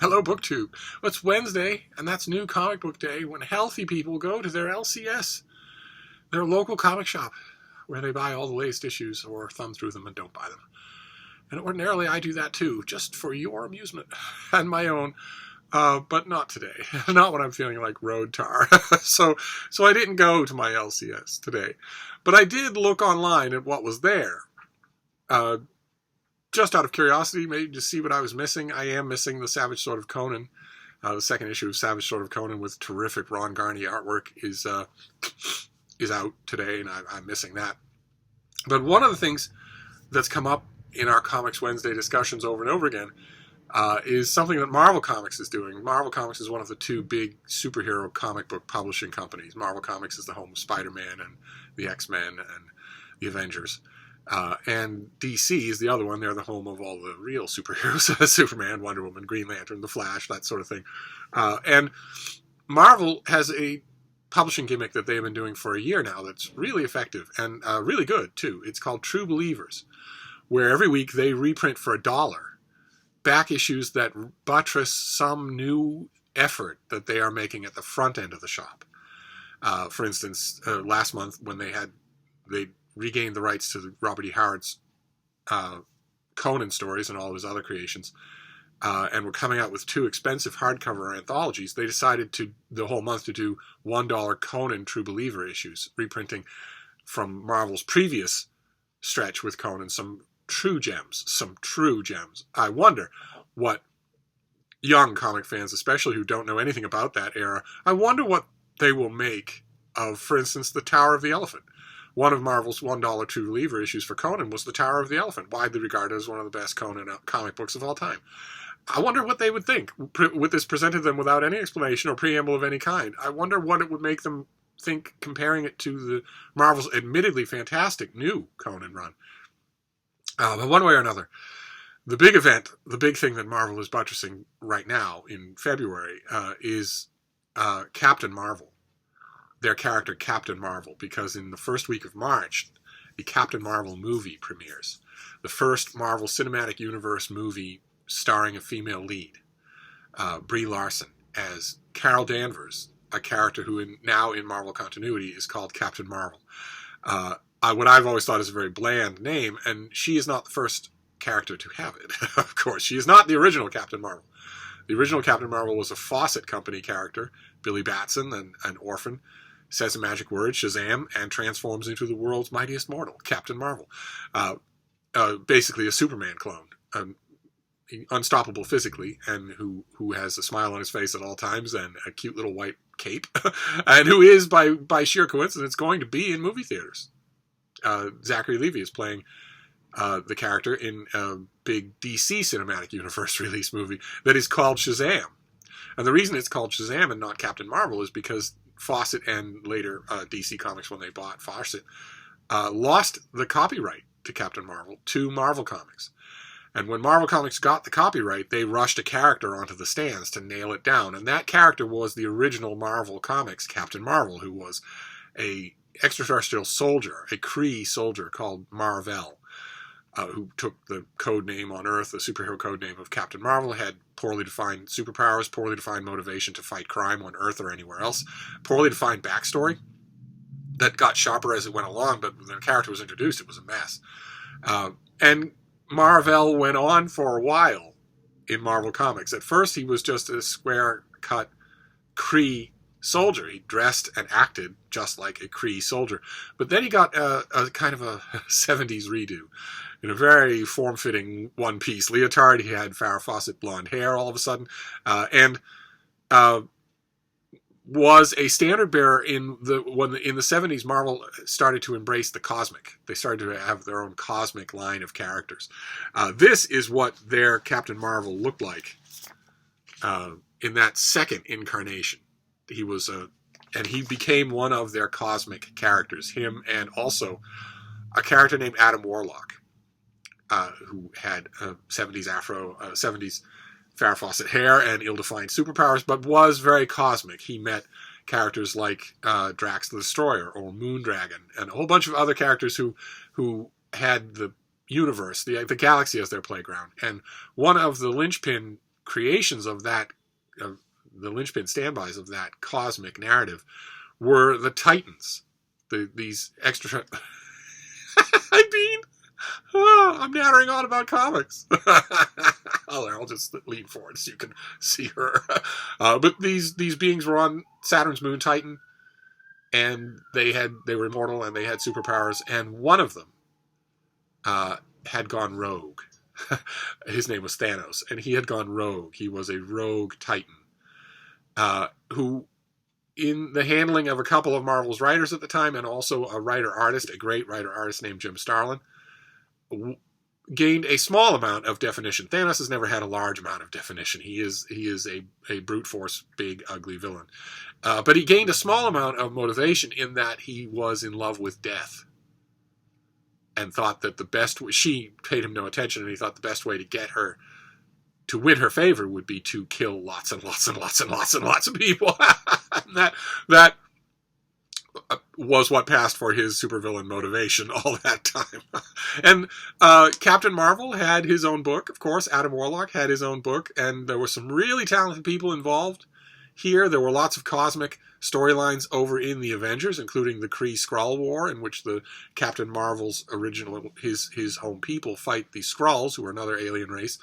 Hello, BookTube. Well, it's Wednesday, and that's New Comic Book Day when healthy people go to their LCS, their local comic shop, where they buy all the latest issues or thumb through them and don't buy them. And ordinarily, I do that too, just for your amusement and my own, but not today. Not when I'm feeling like road tar. so I didn't go to my LCS today, but I did look online at what was there. Uh, just out of curiosity, maybe to see what I was missing. I am missing the Savage Sword of Conan. The second issue of Savage Sword of Conan with terrific Ron Garney artwork is out today, and I'm missing that. But one of the things that's come up in our Comics Wednesday discussions over and over again is something that Marvel Comics is doing. Marvel Comics is one of the two big superhero comic book publishing companies. Marvel Comics is the home of Spider-Man and the X-Men and the Avengers. And DC is the other one. They're the home of all the real superheroes. Superman, Wonder Woman, Green Lantern, The Flash, that sort of thing. And Marvel has a publishing gimmick that they've been doing for a year now that's really effective and really good, too. It's called True Believers, where every week they reprint for $1 back issues that buttress some new effort that they are making at the front end of the shop. For instance, last month when they regained the rights to Robert E. Howard's Conan stories and all of his other creations, and were coming out with 2 expensive hardcover anthologies, they decided the whole month to do $1 Conan True Believer issues, reprinting from Marvel's previous stretch with Conan some true gems. I wonder what young comic fans, especially who don't know anything about that era, I wonder what they will make of, for instance, The Tower of the Elephant. One of Marvel's $1 True Believer issues for Conan was The Tower of the Elephant, widely regarded as one of the best Conan comic books of all time. I wonder what they would think with this presented them without any explanation or preamble of any kind. I wonder what it would make them think comparing it to the Marvel's admittedly fantastic new Conan run. But one way or another, the big event, the big thing that Marvel is buttressing right now in February is Captain Marvel. Their character Captain Marvel, because in the first week of March, the Captain Marvel movie premieres. The first Marvel Cinematic Universe movie starring a female lead, Brie Larson, as Carol Danvers, a character who now in Marvel continuity is called Captain Marvel. What I've always thought is a very bland name, and she is not the first character to have it, of course. She is not the original Captain Marvel. The original Captain Marvel was a Fawcett Company character, Billy Batson, an orphan, says a magic word, Shazam, and transforms into the world's mightiest mortal, Captain Marvel. Basically a Superman clone, unstoppable physically, and who has a smile on his face at all times and a cute little white cape, and who is, by sheer coincidence, going to be in movie theaters. Zachary Levi is playing the character in a big DC Cinematic Universe release movie that is called Shazam. And the reason it's called Shazam and not Captain Marvel is because Fawcett and later DC Comics, when they bought Fawcett, lost the copyright to Captain Marvel to Marvel Comics. And when Marvel Comics got the copyright, they rushed a character onto the stands to nail it down. And that character was the original Marvel Comics Captain Marvel, who was a extraterrestrial soldier, a Kree soldier called Mar-Vell, who took the code name on Earth, the superhero code name of Captain Marvel, had poorly defined superpowers, poorly defined motivation to fight crime on Earth or anywhere else, poorly defined backstory that got sharper as it went along, but when the character was introduced, it was a mess. And Mar-Vell went on for a while in Marvel Comics. At first, he was just a square-cut Kree soldier. He dressed and acted just like a Kree soldier. But then he got a kind of a 70s redo. In a very form-fitting one-piece leotard. He had Farrah Fawcett blonde hair all of a sudden. And was a standard bearer in the 70s. Marvel started to embrace the cosmic. They started to have their own cosmic line of characters. This is what their Captain Marvel looked like in that second incarnation. He was and he became one of their cosmic characters. Him and also a character named Adam Warlock, who had 70s afro, 70s Farrah Fawcett hair and ill-defined superpowers, but was very cosmic. He met characters like Drax the Destroyer or Moondragon and a whole bunch of other characters who had the universe, the galaxy as their playground. And one of the linchpin creations of that, of the linchpin standbys of that cosmic narrative, were the Titans. These extra... I mean, I'm nattering on about comics. I'll just lean forward so you can see her. But these beings were on Saturn's moon Titan, and they were immortal and they had superpowers, and one of them had gone rogue. His name was Thanos, and he had gone rogue. He was a rogue Titan who, in the handling of a couple of Marvel's writers at the time, and also a great writer-artist named Jim Starlin, gained a small amount of definition. Thanos has never had a large amount of definition. He is a brute force, big, ugly villain. But he gained a small amount of motivation in that he was in love with death. And thought that she paid him no attention, and he thought the best way to get her to win her favor would be to kill lots and lots and lots and lots and lots of people. that was what passed for his supervillain motivation all that time. And Captain Marvel had his own book, of course. Adam Warlock had his own book, and there were some really talented people involved here. There were lots of cosmic storylines over in the Avengers, including the Kree-Skrull War, in which the Captain Marvel's original, his home people fight the Skrulls, who are another alien race.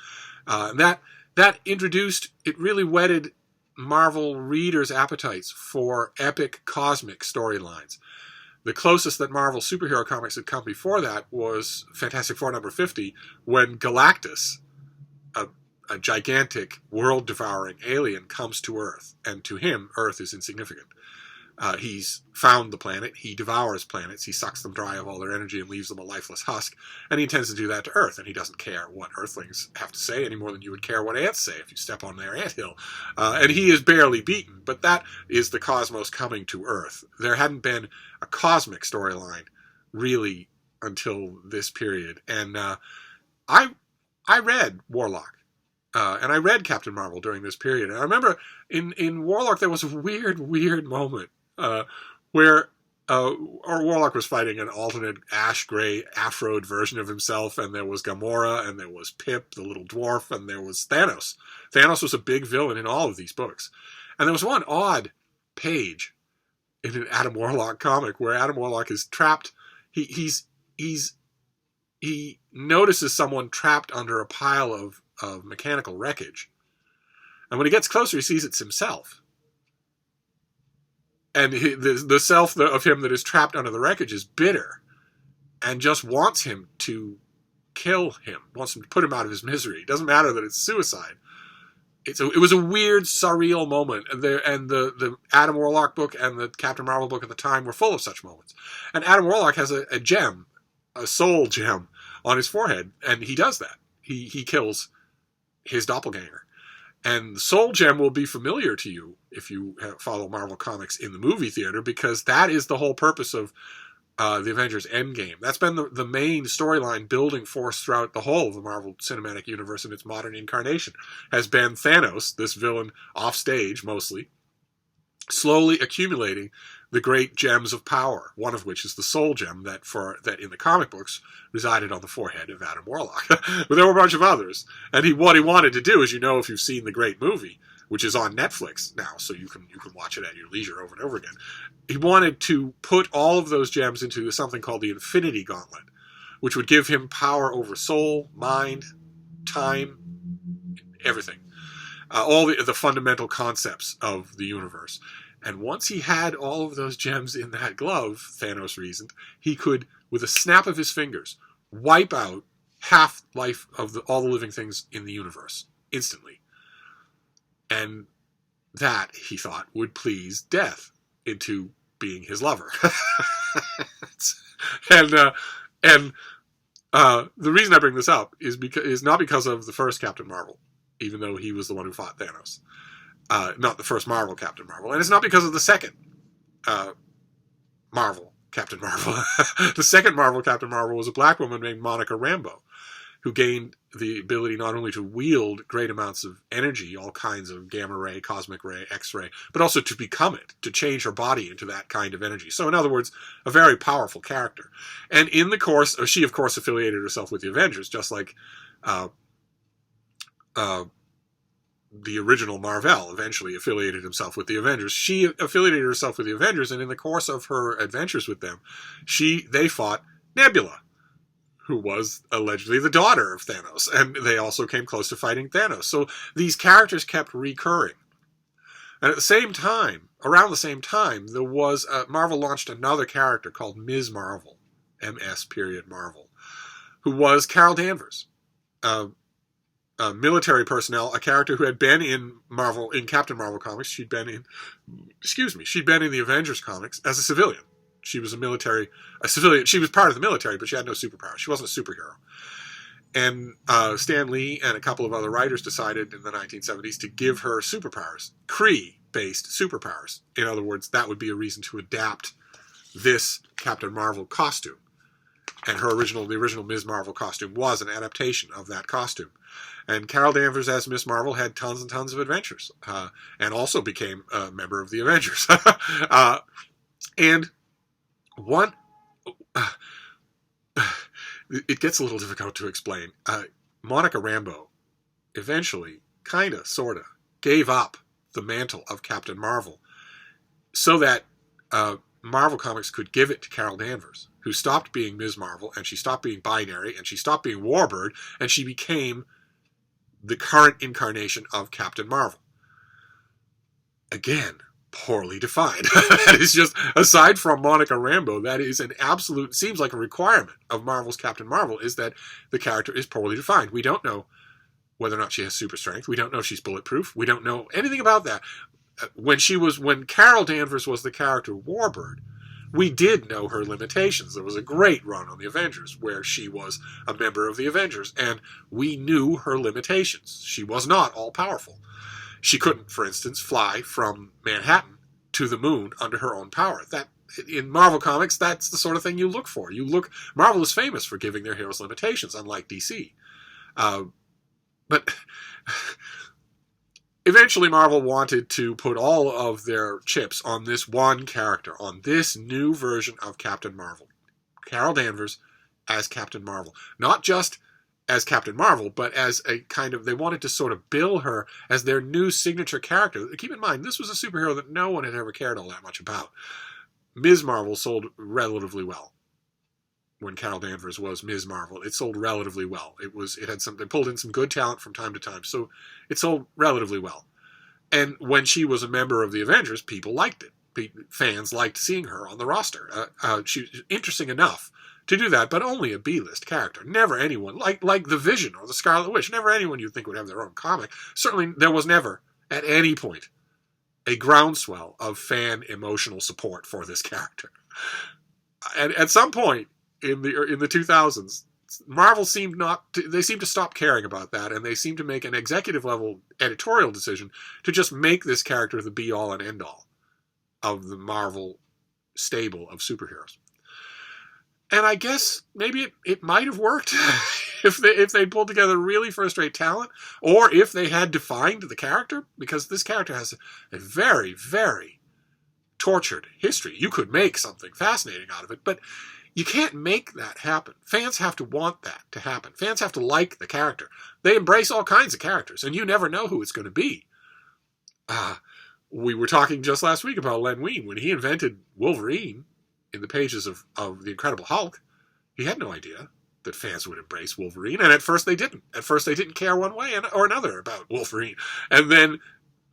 And that introduced, it really whetted Marvel readers' appetites for epic cosmic storylines. The closest that Marvel superhero comics had come before that was Fantastic Four number 50, when Galactus, a gigantic, world-devouring alien, comes to Earth, and to him, Earth is insignificant. He's found the planet, he devours planets, he sucks them dry of all their energy and leaves them a lifeless husk, and he intends to do that to Earth, and he doesn't care what Earthlings have to say any more than you would care what ants say if you step on their anthill. And he is barely beaten, but that is the cosmos coming to Earth. There hadn't been a cosmic storyline, really, until this period. And I read Warlock. And I read Captain Marvel during this period. And I remember in Warlock there was a weird moment where Warlock was fighting an alternate ash-gray, afroed version of himself, and there was Gamora, and there was Pip, the little dwarf, and there was Thanos. Thanos was a big villain in all of these books. And there was one odd page in an Adam Warlock comic where Adam Warlock is trapped. He notices someone trapped under a pile of mechanical wreckage. And when he gets closer, he sees it's himself. And the self of him that is trapped under the wreckage is bitter and just wants him to kill him, wants him to put him out of his misery. It doesn't matter that it's suicide. It was a weird, surreal moment. And the Adam Warlock book and the Captain Marvel book at the time were full of such moments. And Adam Warlock has a gem, a soul gem, on his forehead, and he does that. He kills his doppelganger. And the soul gem will be familiar to you if you follow Marvel Comics in the movie theater, because that is the whole purpose of the Avengers Endgame. That's been the main storyline building force throughout the whole of the Marvel Cinematic Universe in its modern incarnation, has been Thanos, this villain off stage mostly, slowly accumulating the great gems of power, one of which is the soul gem that in the comic books resided on the forehead of Adam Warlock. But there were a bunch of others. And what he wanted to do, as you know if you've seen the great movie, which is on Netflix now, so you can watch it at your leisure over and over again, he wanted to put all of those gems into something called the Infinity Gauntlet, which would give him power over soul, mind, time, everything. All the fundamental concepts of the universe. And once he had all of those gems in that glove, Thanos reasoned, he could, with a snap of his fingers, wipe out half life of all the living things in the universe instantly. And that, he thought, would please Death into being his lover. And the reason I bring this up is not because of the first Captain Marvel, even though he was the one who fought Thanos. Not the first Marvel Captain Marvel. And it's not because of the second Marvel Captain Marvel. The second Marvel Captain Marvel was a black woman named Monica Rambeau, who gained the ability not only to wield great amounts of energy, all kinds of gamma ray, cosmic ray, X-ray, but also to become it, to change her body into that kind of energy. So in other words, a very powerful character. And in the course, she of course affiliated herself with the Avengers, just like the original Marvel eventually affiliated himself with the Avengers. She affiliated herself with the Avengers, and in the course of her adventures with them, they fought Nebula, who was allegedly the daughter of Thanos, and they also came close to fighting Thanos. So these characters kept recurring. And at the same time, around the same time, there was Marvel launched another character called Ms. Marvel, MS period Marvel, who was Carol Danvers, military personnel, a character who had been in Captain Marvel comics. She'd been in the Avengers comics as a civilian. She was a civilian. She was part of the military, but she had no superpowers. She wasn't a superhero. And Stan Lee and a couple of other writers decided in the 1970s to give her superpowers, Kree-based superpowers. In other words, that would be a reason to adapt this Captain Marvel costume. And the original Ms. Marvel costume was an adaptation of that costume. And Carol Danvers as Ms. Marvel had tons and tons of adventures, and also became a member of the Avengers. And one... it gets a little difficult to explain. Monica Rambeau eventually, sorta, gave up the mantle of Captain Marvel so that Marvel Comics could give it to Carol Danvers, who stopped being Ms. Marvel, and she stopped being binary, and she stopped being Warbird, and she became the current incarnation of Captain Marvel. Again, poorly defined. That is just, aside from Monica Rambeau, that is an absolute, seems like a requirement of Marvel's Captain Marvel, is that the character is poorly defined. We don't know whether or not she has super strength. We don't know if she's bulletproof. We don't know anything about that. When Carol Danvers was the character Warbird, we did know her limitations. There was a great run on the Avengers where she was a member of the Avengers, and we knew her limitations. She was not all-powerful. She couldn't, for instance, fly from Manhattan to the moon under her own power. That, in Marvel Comics, that's the sort of thing you look for. Marvel is famous for giving their heroes limitations, unlike DC. But eventually Marvel wanted to put all of their chips on this one character, on this new version of Captain Marvel. Carol Danvers as Captain Marvel. Not just as Captain Marvel, but as a kind of, they wanted to sort of bill her as their new signature character. Keep in mind, this was a superhero that no one had ever cared all that much about. Ms. Marvel sold relatively well. When Carol Danvers was Ms. Marvel, it sold relatively well. They pulled in some good talent from time to time, so it sold relatively well. And when she was a member of the Avengers, people liked it. Fans liked seeing her on the roster. She was interesting enough to do that, but only a B-list character. Never anyone, like the Vision or the Scarlet Witch, never anyone you'd think would have their own comic. Certainly there was never, at any point, a groundswell of fan emotional support for this character. And at some point in the 2000s, Marvel seemed to stop caring about that, and they seemed to make an executive level editorial decision to just make this character the be-all and end-all of the Marvel stable of superheroes. And I guess maybe it might have worked if they'd pulled together really first-rate talent, or if they had defined the character, because this character has a very, very tortured history. You could make something fascinating out of it, but you can't make that happen. Fans have to want that to happen. Fans have to like the character. They embrace all kinds of characters, and you never know who it's going to be. We were talking just last week about Len Wein. When he invented Wolverine in the pages of The Incredible Hulk, he had no idea that fans would embrace Wolverine, and at first they didn't. At first they didn't care one way or another about Wolverine. And then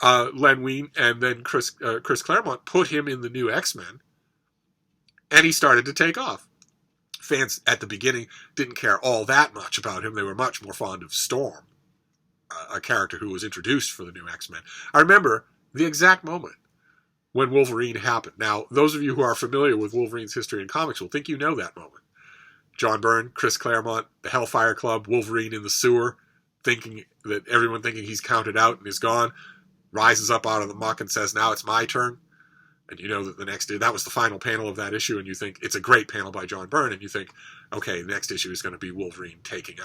Len Wein and then Chris Claremont put him in the new X-Men, and he started to take off. Fans at the beginning didn't care all that much about him. They were much more fond of Storm, a character who was introduced for the new X-Men. I remember the exact moment when Wolverine happened. Now, those of you who are familiar with Wolverine's history in comics will think you know that moment. John Byrne, Chris Claremont, the Hellfire Club, Wolverine in the sewer, everyone thinking he's counted out and is gone, rises up out of the muck and says, "Now it's my turn." And you know that the next day, that was the final panel of that issue, and you think, it's a great panel by John Byrne, and you think, okay, the next issue is going to be Wolverine kicking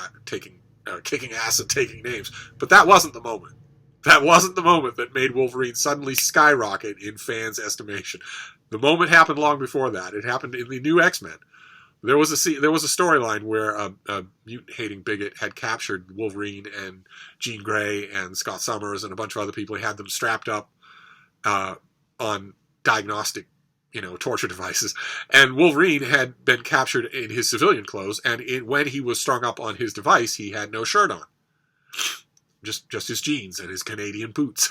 ass and taking names. But that wasn't the moment. That wasn't the moment that made Wolverine suddenly skyrocket in fans' estimation. The moment happened long before that. It happened in the new X-Men, There was a storyline where a mutant-hating bigot had captured Wolverine and Jean Grey and Scott Summers and a bunch of other people. He had them strapped up on diagnostic, torture devices. And Wolverine had been captured in his civilian clothes, and when he was strung up on his device, he had no shirt on. Just his jeans and his Canadian boots.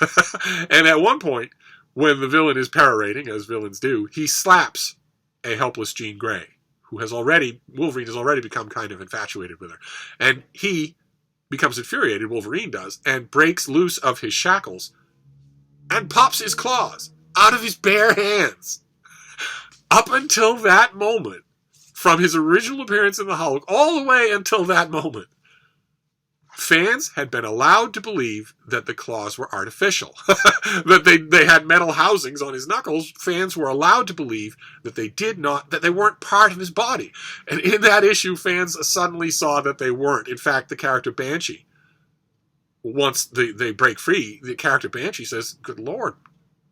And at one point, when the villain is perorating, as villains do, he slaps a helpless Jean Grey, Wolverine has already become kind of infatuated with her. And he becomes infuriated, Wolverine does, and breaks loose of his shackles and pops his claws out of his bare hands. Up until that moment, from his original appearance in the Hulk, all the way until that moment, fans had been allowed to believe that the claws were artificial, that they had metal housings on his knuckles. Fans were allowed to believe that that they weren't part of his body. And in that issue, fans suddenly saw that they weren't. In fact, the character Banshee, once they break free, the character Banshee says, "Good Lord,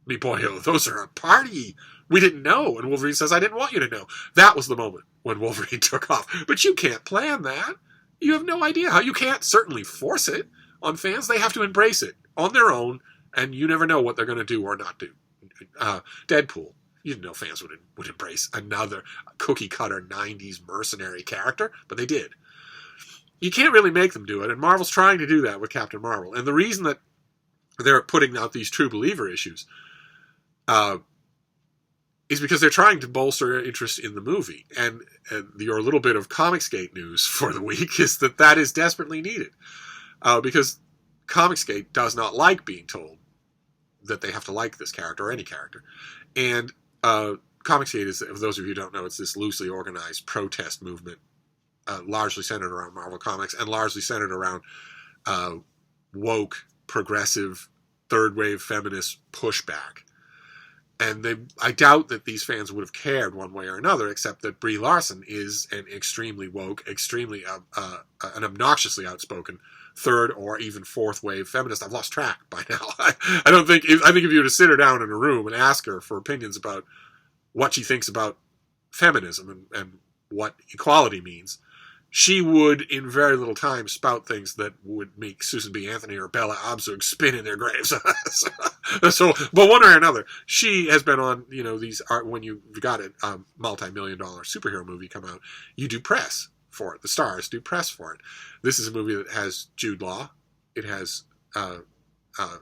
me boyo, those are a party. We didn't know." And Wolverine says, "I didn't want you to know." That was the moment when Wolverine took off. But you can't plan that. You have no idea how. You can't certainly force it on fans. They have to embrace it on their own, and you never know what they're going to do or not do. Deadpool, you didn't know fans would embrace another cookie-cutter 90s mercenary character, but they did. You can't really make them do it, and Marvel's trying to do that with Captain Marvel. And the reason that they're putting out these True Believer issues is because they're trying to bolster interest in the movie. And your little bit of Comicsgate news for the week is that is desperately needed. Because Comicsgate does not like being told that they have to like this character or any character. And Comicsgate is, for those of you who don't know, it's this loosely organized protest movement, largely centered around Marvel Comics and largely centered around woke, progressive, third-wave feminist pushback. And I doubt that these fans would have cared one way or another, except that Brie Larson is an extremely woke, extremely an obnoxiously outspoken third or even fourth wave feminist. I've lost track by now. I think if you were to sit her down in a room and ask her for opinions about what she thinks about feminism and what equality means, she would, in very little time, spout things that would make Susan B. Anthony or Bella Abzug spin in their graves. But one way or another, she has been on, these art. When you've got a multi-million-dollar superhero movie come out, you do press for it. The stars do press for it. This is a movie that has Jude Law. It has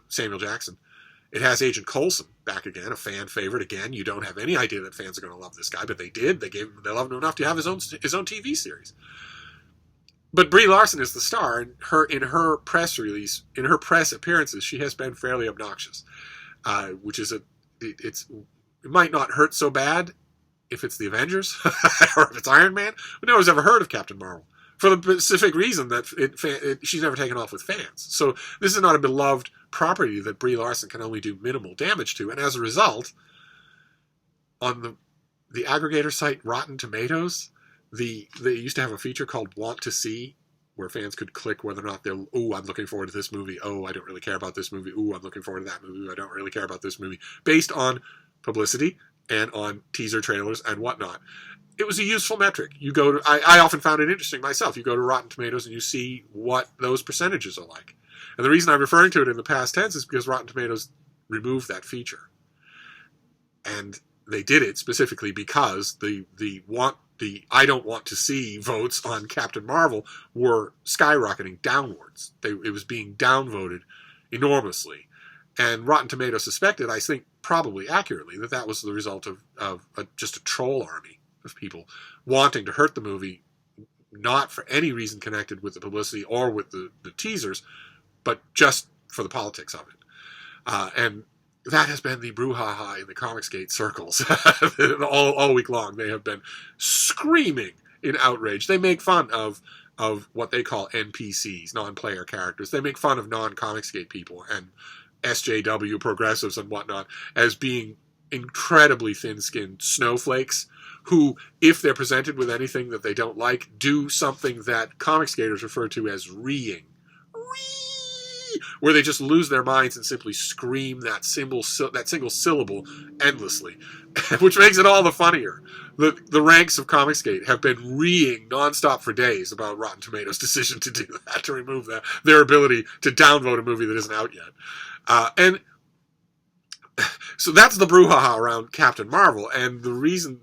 Samuel Jackson. It has Agent Coulson back again, a fan favorite again. You don't have any idea that fans are going to love this guy, but they did. They loved him enough to have his own TV series. But Brie Larson is the star, and in her press appearances, she has been fairly obnoxious, which is it might not hurt so bad if it's the Avengers or if it's Iron Man, but no one's ever heard of Captain Marvel for the specific reason that she's never taken off with fans. So this is not a beloved property that Brie Larson can only do minimal damage to, and as a result, on the aggregator site Rotten Tomatoes, they used to have a feature called Want to See, where fans could click whether or not I'm looking forward to this movie. Oh, I don't really care about this movie. I'm looking forward to that movie. I don't really care about this movie. Based on publicity and on teaser trailers and whatnot. It was a useful metric. I often found it interesting myself. You go to Rotten Tomatoes and you see what those percentages are like. And the reason I'm referring to it in the past tense is because Rotten Tomatoes removed that feature. And they did it specifically because the I don't want to see votes on Captain Marvel were skyrocketing downwards. It was being downvoted enormously. And Rotten Tomatoes suspected, I think probably accurately, that was the result of just a troll army of people wanting to hurt the movie, not for any reason connected with the publicity or with the teasers, but just for the politics of it. And that has been the brouhaha in the Comicsgate circles all week long. They have been screaming in outrage. They make fun of what they call NPCs, non-player characters. They make fun of non-Comicsgate people and SJW progressives and whatnot as being incredibly thin-skinned snowflakes who, if they're presented with anything that they don't like, do something that Comicsgaters refer to as reeing. where they just lose their minds and simply scream that single syllable endlessly, which makes it all the funnier. The ranks of Comicsgate have been reeing nonstop for days about Rotten Tomatoes' decision to do that, to remove their ability to downvote a movie that isn't out yet. And so that's the brouhaha around Captain Marvel, and the reason,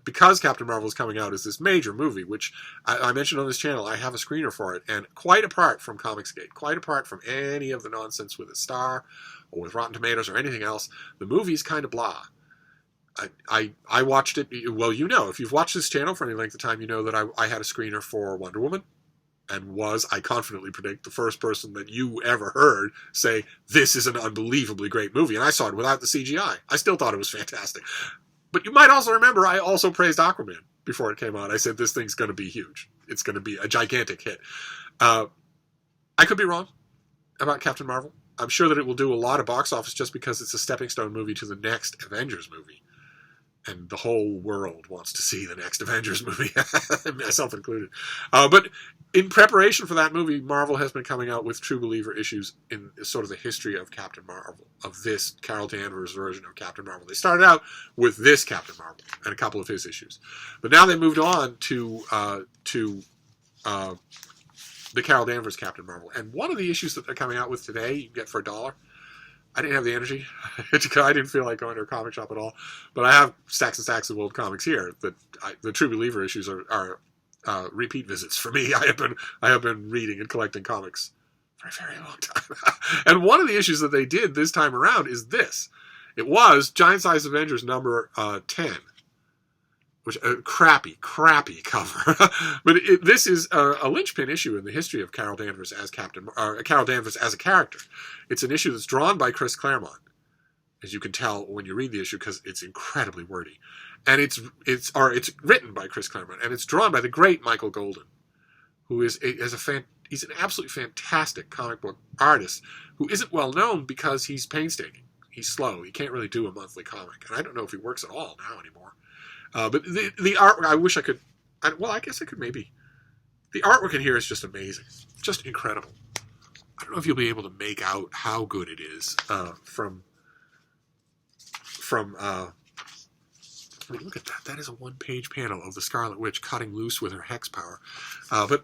because Captain Marvel is coming out as this major movie, which I mentioned on this channel, I have a screener for it, and quite apart from Comicsgate, quite apart from any of the nonsense with a star, or with Rotten Tomatoes, or anything else, the movie's kind of blah. I watched it, well, you know, if you've watched this channel for any length of time, you know that I had a screener for Wonder Woman, and I confidently predict, the first person that you ever heard say, this is an unbelievably great movie. And I saw it without the CGI. I still thought it was fantastic. But you might also remember, I also praised Aquaman before it came out. I said, this thing's going to be huge. It's going to be a gigantic hit. I could be wrong about Captain Marvel. I'm sure that it will do a lot of box office just because it's a stepping stone movie to the next Avengers movie. And the whole world wants to see the next Avengers movie, myself included. But in preparation for that movie, Marvel has been coming out with True Believer issues in sort of the history of Captain Marvel, of this Carol Danvers version of Captain Marvel. They started out with this Captain Marvel and a couple of his issues. But now they moved on to the Carol Danvers Captain Marvel. And one of the issues that they're coming out with today, you can get for $1. I didn't have the energy. I didn't feel like going to a comic shop at all. But I have stacks and stacks of old comics here. The True Believer issues are repeat visits for me. I have been reading and collecting comics for a very long time. And one of the issues that they did this time around is this. It was Giant Size Avengers number 10. Which a crappy cover, but this is a linchpin issue in the history of Carol Danvers as Carol Danvers as a character. It's an issue that's drawn by Chris Claremont, as you can tell when you read the issue, because it's incredibly wordy, and it's written by Chris Claremont, and it's drawn by the great Michael Golden, who he's an absolutely fantastic comic book artist who isn't well known because he's painstaking, he's slow, he can't really do a monthly comic, and I don't know if he works at all now anymore. But the artwork, I wish I could, well, I guess I could maybe. The artwork in here is just amazing. Just incredible. I don't know if you'll be able to make out how good it is from I mean, look at that. That is a one-page panel of the Scarlet Witch cutting loose with her hex power. But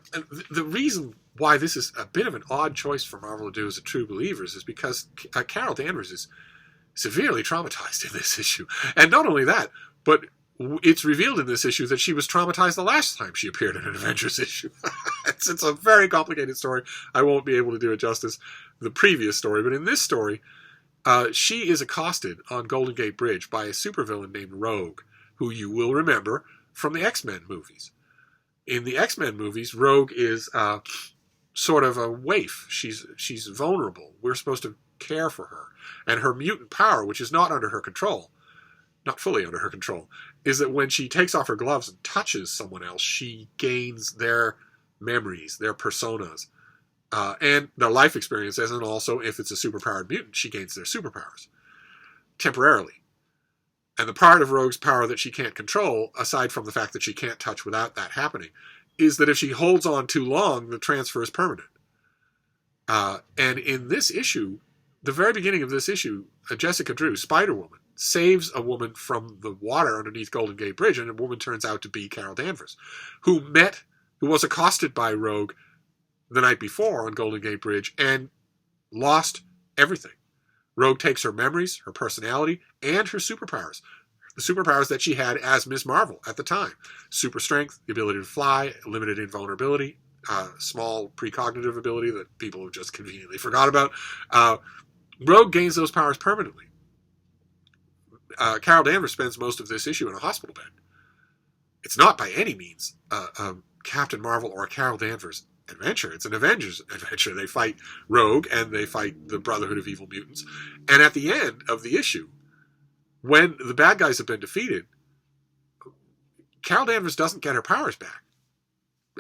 the reason why this is a bit of an odd choice for Marvel to do as a True Believers is because Carol Danvers is severely traumatized in this issue. And not only that, but it's revealed in this issue that she was traumatized the last time she appeared in an Avengers issue. It's a very complicated story. I won't be able to do it justice, the previous story. But in this story, she is accosted on Golden Gate Bridge by a supervillain named Rogue, who you will remember from the X-Men movies. In the X-Men movies, Rogue is sort of a waif. She's vulnerable. We're supposed to care for her. And her mutant power, which is not under her control, not fully under her control, is that when she takes off her gloves and touches someone else, she gains their memories, their personas, and their life experiences, and also, if it's a superpowered mutant, she gains their superpowers, temporarily. And the part of Rogue's power that she can't control, aside from the fact that she can't touch without that happening, is that if she holds on too long, the transfer is permanent. And in this issue, the very beginning of this issue, Jessica Drew, Spider-Woman, saves a woman from the water underneath Golden Gate Bridge, and a woman turns out to be Carol Danvers, who was accosted by Rogue the night before on Golden Gate Bridge and lost everything. Rogue takes her memories, her personality, and her superpowers. The superpowers that she had as Ms. Marvel at the time. Super strength, the ability to fly, limited invulnerability, small precognitive ability that people have just conveniently forgot about. Rogue gains those powers permanently. Carol Danvers spends most of this issue in a hospital bed. It's not by any means a Captain Marvel or a Carol Danvers adventure. It's an Avengers adventure. They fight Rogue and they fight the Brotherhood of Evil Mutants. And at the end of the issue, when the bad guys have been defeated, Carol Danvers doesn't get her powers back.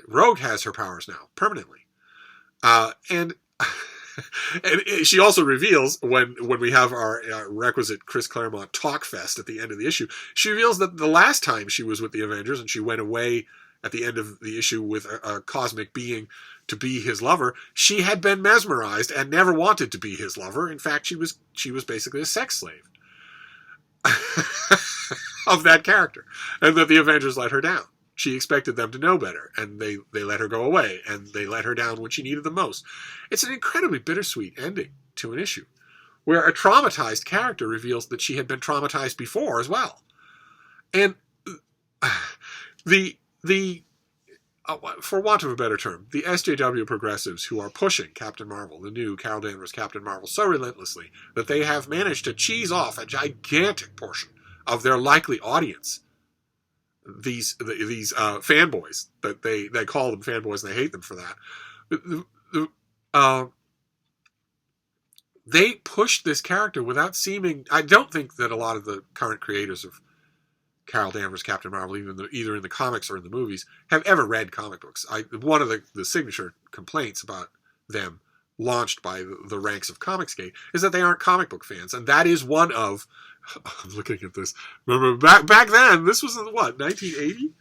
Rogue has her powers now, permanently. And she also reveals, when we have our requisite Chris Claremont talk fest at the end of the issue, she reveals that the last time she was with the Avengers, and she went away at the end of the issue with a cosmic being to be his lover, she had been mesmerized and never wanted to be his lover. In fact, she was basically a sex slave of that character, and that the Avengers let her down. She expected them to know better, and they let her go away, and they let her down when she needed them most. It's an incredibly bittersweet ending to an issue, where a traumatized character reveals that she had been traumatized before as well. And for want of a better term, the SJW progressives who are pushing Captain Marvel, the new Carol Danvers Captain Marvel, so relentlessly that they have managed to cheese off a gigantic portion of their likely audience. These fanboys, that they call them fanboys and they hate them for that. They pushed this character without seeming. I don't think that a lot of the current creators of Carol Danvers Captain Marvel, either in the comics or in the movies, have ever read comic books. One of the signature complaints about them, launched by the ranks of Comicsgate, is that they aren't comic book fans, and that is one of. I'm looking at this. Remember, back then, this was in what, 1980?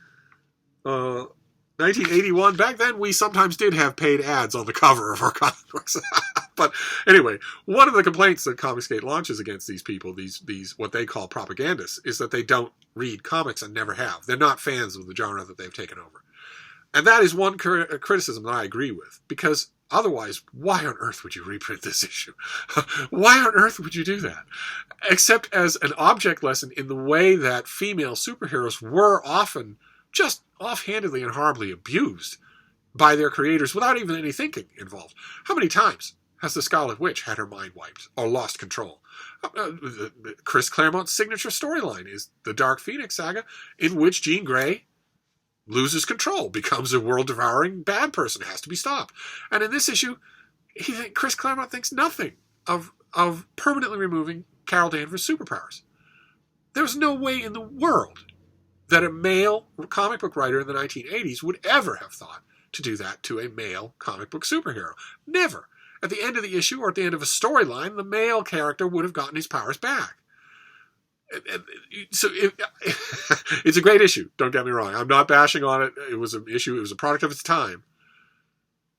1981. Back then, we sometimes did have paid ads on the cover of our comic books. But anyway, one of the complaints that Comicsgate launches against these people, these what they call propagandists, is that they don't read comics and never have. They're not fans of the genre that they've taken over. And that is one criticism that I agree with, because otherwise, why on earth would you reprint this issue? Why on earth would you do that? Except as an object lesson in the way that female superheroes were often just offhandedly and horribly abused by their creators without even any thinking involved. How many times has the Scarlet Witch had her mind wiped or lost control? Chris Claremont's signature storyline is the Dark Phoenix saga, in which Jean Grey loses control, becomes a world-devouring bad person, has to be stopped. And in this issue, Chris Claremont thinks nothing of permanently removing Carol Danvers' superpowers. There's no way in the world that a male comic book writer in the 1980s would ever have thought to do that to a male comic book superhero. Never. At the end of the issue or at the end of a storyline, the male character would have gotten his powers back. So it's a great issue. Don't get me wrong. I'm not bashing on it. It was an issue. It was a product of its time.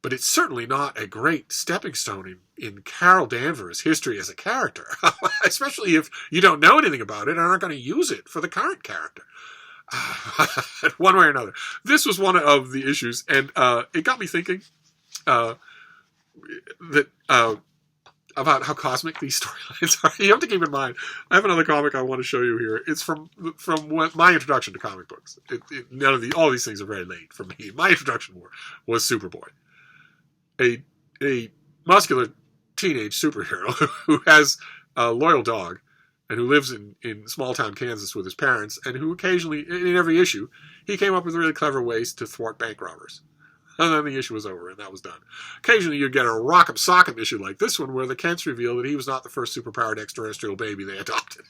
But it's certainly not a great stepping stone in Carol Danvers' history as a character, especially if you don't know anything about it and aren't going to use it for the current character. One way or another. This was one of the issues, and it got me thinking about how cosmic these storylines are. You have to keep in mind, I have another comic I want to show you here. It's from my introduction to comic books. All these things are very late for me. My introduction was Superboy, a muscular teenage superhero who has a loyal dog and who lives in small-town Kansas with his parents, and who occasionally, in every issue, he came up with really clever ways to thwart bank robbers. And then the issue was over, and that was done. Occasionally, you'd get a rock'em sock'em issue like this one, where the Kents reveal that he was not the first superpowered extraterrestrial baby they adopted.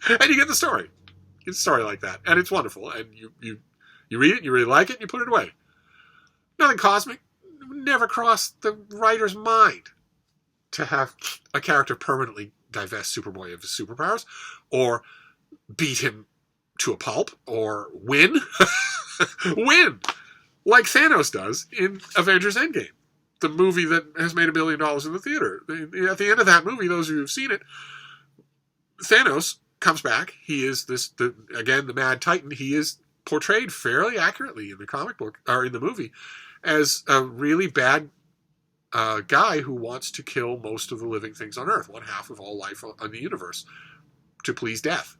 And you get the story. You get a story like that, and it's wonderful. And you read it, you really like it, and you put it away. Nothing cosmic. Never crossed the writer's mind to have a character permanently divest Superboy of his superpowers, or beat him to a pulp, or win. Win! Like Thanos does in Avengers Endgame, the movie that has made $1 billion in the theater. At the end of that movie, those of you who've seen it, Thanos comes back. He is the Mad Titan. He is portrayed fairly accurately in the comic book, or in the movie, as a really bad guy who wants to kill most of the living things on Earth, one half of all life on the universe, to please death.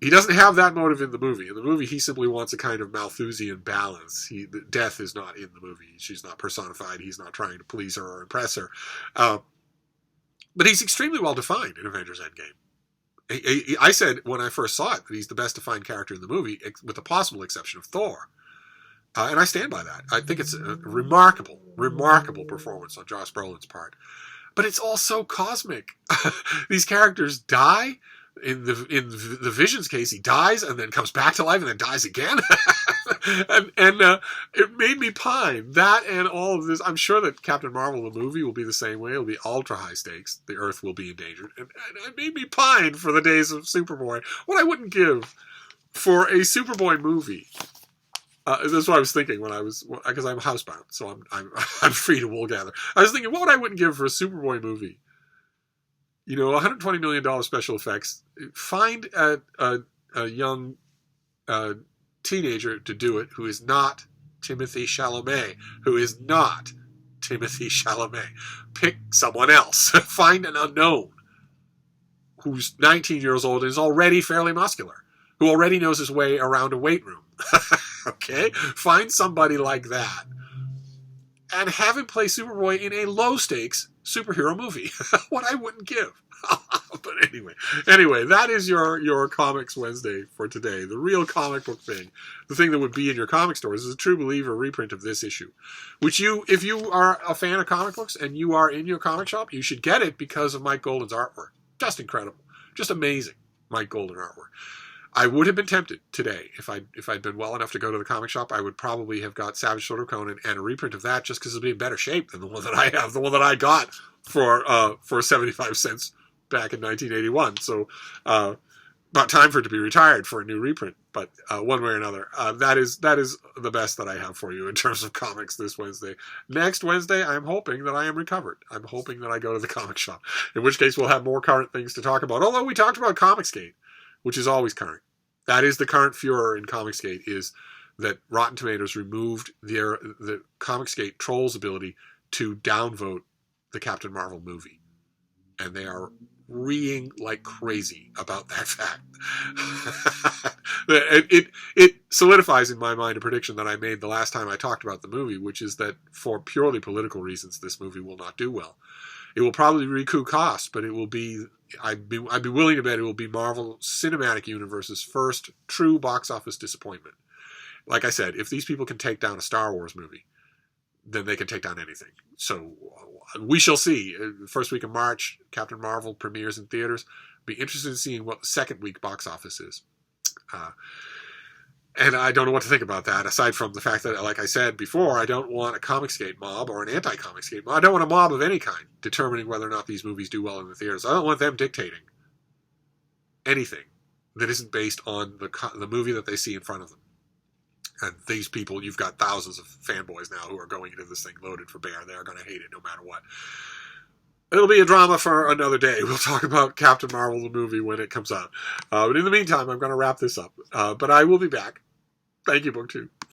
He doesn't have that motive in the movie. In the movie, he simply wants a kind of Malthusian balance. Death is not in the movie. She's not personified. He's not trying to please her or impress her. But he's extremely well defined in Avengers Endgame. I said when I first saw it that he's the best defined character in the movie, with the possible exception of Thor. And I stand by that. I think it's a remarkable, remarkable performance on Josh Brolin's part. But it's all so cosmic. These characters die. In the Vision's case, he dies and then comes back to life and then dies again. and it made me pine. That and all of this. I'm sure that Captain Marvel, the movie, will be the same way. It'll be ultra high stakes. The Earth will be endangered. And it made me pine for the days of Superboy. What I wouldn't give for a Superboy movie That's what I was thinking when I was, because I'm housebound, so I'm free to wool gather. I was thinking, what would I wouldn't give for a Superboy movie? You know, $120 million special effects. Find a young teenager to do it who is not Timothée Chalamet, Pick someone else. Find an unknown who's 19 years old and is already fairly muscular, who already knows his way around a weight room. Okay? Find somebody like that and have him play Superboy in a low-stakes superhero movie. What I wouldn't give. But anyway, that is your Comics Wednesday for today. The real comic book thing, the thing that would be in your comic stores, is a True Believer reprint of this issue, which if you are a fan of comic books and you are in your comic shop, you should get it because of Mike Golden's artwork. Just incredible. Just amazing, Mike Golden artwork. I would have been tempted today if I'd been well enough to go to the comic shop. I would probably have got Savage Sword of Conan and a reprint of that just because it'll be in better shape than the one that I have, the one that I got for 75 cents back in 1981. So about time for it to be retired for a new reprint. But one way or another, that is the best that I have for you in terms of comics this Wednesday. Next Wednesday, I'm hoping that I am recovered. I'm hoping that I go to the comic shop, in which case we'll have more current things to talk about. Although we talked about Comicsgate, which is always current. That is the current furor in Comicsgate, is that Rotten Tomatoes removed the Comicsgate trolls' ability to downvote the Captain Marvel movie. And they are reeing like crazy about that fact. It solidifies in my mind a prediction that I made the last time I talked about the movie, which is that for purely political reasons, this movie will not do well. It will probably recoup costs, but it will be, I'd be willing to bet it will be Marvel Cinematic Universe's first true box office disappointment. Like I said, if these people can take down a Star Wars movie, then they can take down anything. So we shall see. First week of March, Captain Marvel premieres in theaters. Be interested in seeing what the second week box office is. And I don't know what to think about that, aside from the fact that, like I said before, I don't want a Comicsgate mob or an anti-Comicsgate mob. I don't want a mob of any kind determining whether or not these movies do well in the theaters. I don't want them dictating anything that isn't based on the movie that they see in front of them. And these people, you've got thousands of fanboys now who are going into this thing loaded for bear. They are going to hate it no matter what. It'll be a drama for another day. We'll talk about Captain Marvel, the movie, when it comes out. But in the meantime, I'm going to wrap this up. But I will be back. Thank you, BookTube.